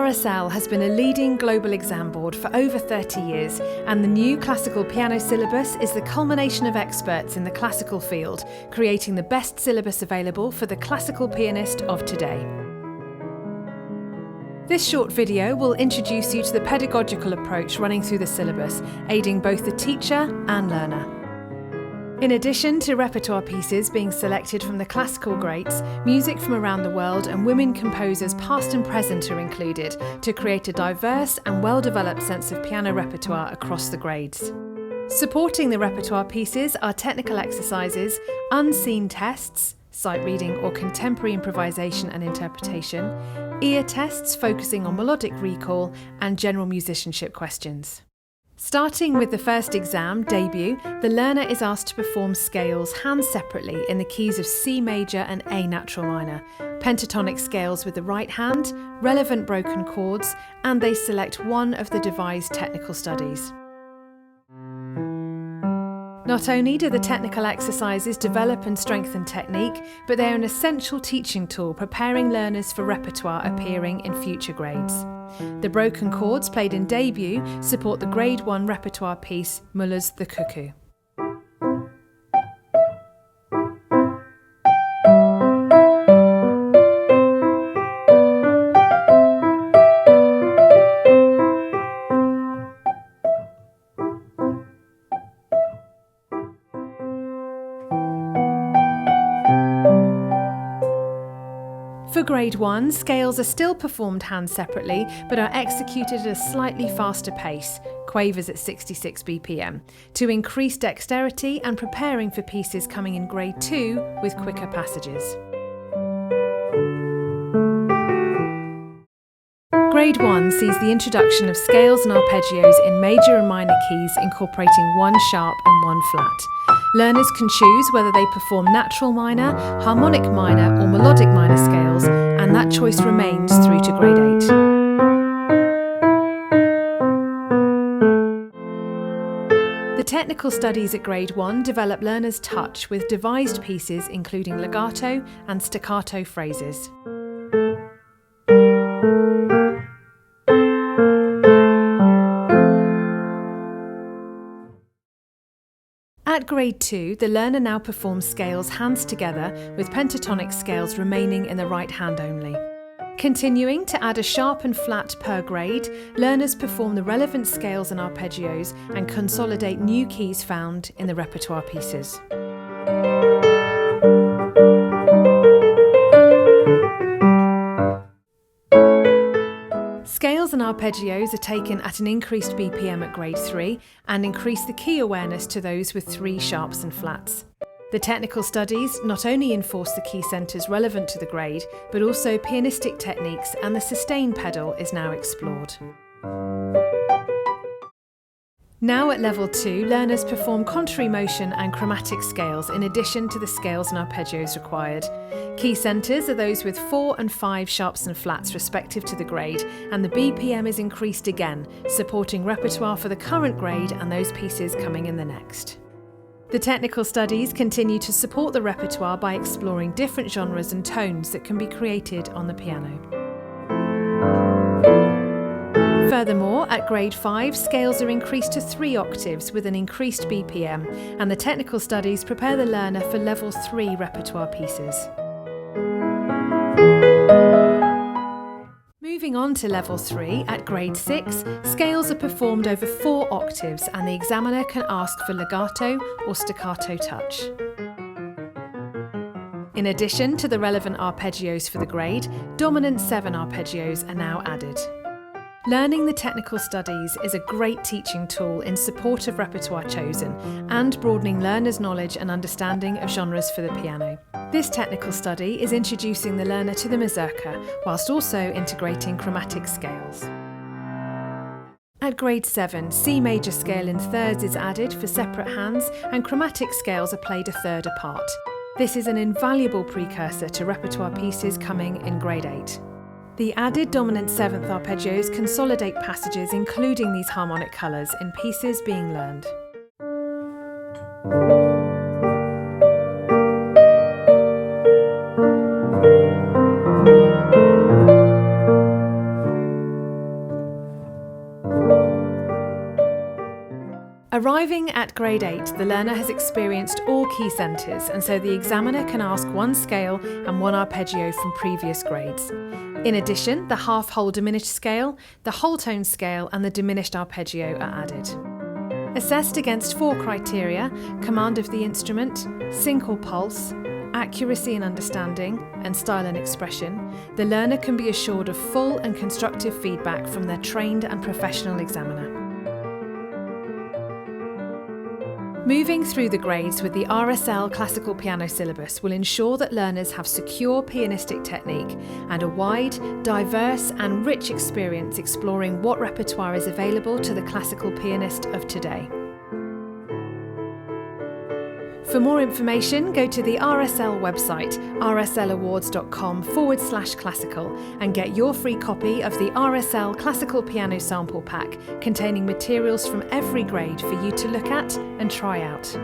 RSL has been a leading global exam board for over 30 years, and the new classical piano syllabus is the culmination of experts in the classical field, creating the best syllabus available for the classical pianist of today. This short video will introduce you to the pedagogical approach running through the syllabus, aiding both the teacher and learner. In addition to repertoire pieces being selected from the classical greats, music from around the world and women composers past and present are included to create a diverse and well-developed sense of piano repertoire across the grades. Supporting the repertoire pieces are technical exercises, unseen tests, sight reading or contemporary improvisation and interpretation, ear tests focusing on melodic recall, and general musicianship questions. Starting with the first exam, debut, the learner is asked to perform scales hand separately in the keys of C major and A natural minor, pentatonic scales with the right hand, relevant broken chords, and they select one of the devised technical studies. Not only do the technical exercises develop and strengthen technique, but they are an essential teaching tool preparing learners for repertoire appearing in future grades. The broken chords played in debut support the Grade 1 repertoire piece Muller's The Cuckoo. For Grade 1, scales are still performed hand separately, but are executed at a slightly faster pace, quavers at 66 BPM, to increase dexterity and preparing for pieces coming in Grade 2 with quicker passages. Grade 1 sees the introduction of scales and arpeggios in major and minor keys incorporating one sharp and one flat. Learners can choose whether they perform natural minor, harmonic minor or melodic minor scales, and that choice remains through to Grade 8. The technical studies at Grade 1 develop learners' touch with devised pieces including legato and staccato phrases. At Grade 2, the learner now performs scales hands together with pentatonic scales remaining in the right hand only. Continuing to add a sharp and flat per grade, learners perform the relevant scales and arpeggios and consolidate new keys found in the repertoire pieces. Scales and arpeggios are taken at an increased BPM at Grade 3 and increase the key awareness to those with 3 sharps and flats. The technical studies not only enforce the key centres relevant to the grade, but also pianistic techniques, and the sustain pedal is now explored. Now at Level 2, learners perform contrary motion and chromatic scales in addition to the scales and arpeggios required. Key centres are those with 4 and 5 sharps and flats respective to the grade, and the BPM is increased again, supporting repertoire for the current grade and those pieces coming in the next. The technical studies continue to support the repertoire by exploring different genres and tones that can be created on the piano. Furthermore, at Grade 5, scales are increased to 3 octaves with an increased BPM, and the technical studies prepare the learner for Level 3 repertoire pieces. Moving on to Level 3, at Grade 6, scales are performed over 4 octaves, and the examiner can ask for legato or staccato touch. In addition to the relevant arpeggios for the grade, dominant 7 arpeggios are now added. Learning the technical studies is a great teaching tool in support of repertoire chosen and broadening learners' knowledge and understanding of genres for the piano. This technical study is introducing the learner to the Mazurka, whilst also integrating chromatic scales. At Grade 7, C major scale in thirds is added for separate hands, and chromatic scales are played a third apart. This is an invaluable precursor to repertoire pieces coming in Grade 8. The added dominant 7th arpeggios consolidate passages including these harmonic colours in pieces being learned. Arriving at Grade 8, the learner has experienced all key centres, and so the examiner can ask one scale and one arpeggio from previous grades. In addition, the half-whole diminished scale, the whole tone scale and the diminished arpeggio are added. Assessed against 4 criteria: command of the instrument, sync or pulse, accuracy and understanding, and style and expression, the learner can be assured of full and constructive feedback from their trained and professional examiner. Moving through the grades with the RSL classical piano syllabus will ensure that learners have secure pianistic technique and a wide, diverse and rich experience exploring what repertoire is available to the classical pianist of today. For more information, go to the RSL website, rslawards.com/classical, and get your free copy of the RSL Classical Piano Sample Pack, containing materials from every grade for you to look at and try out.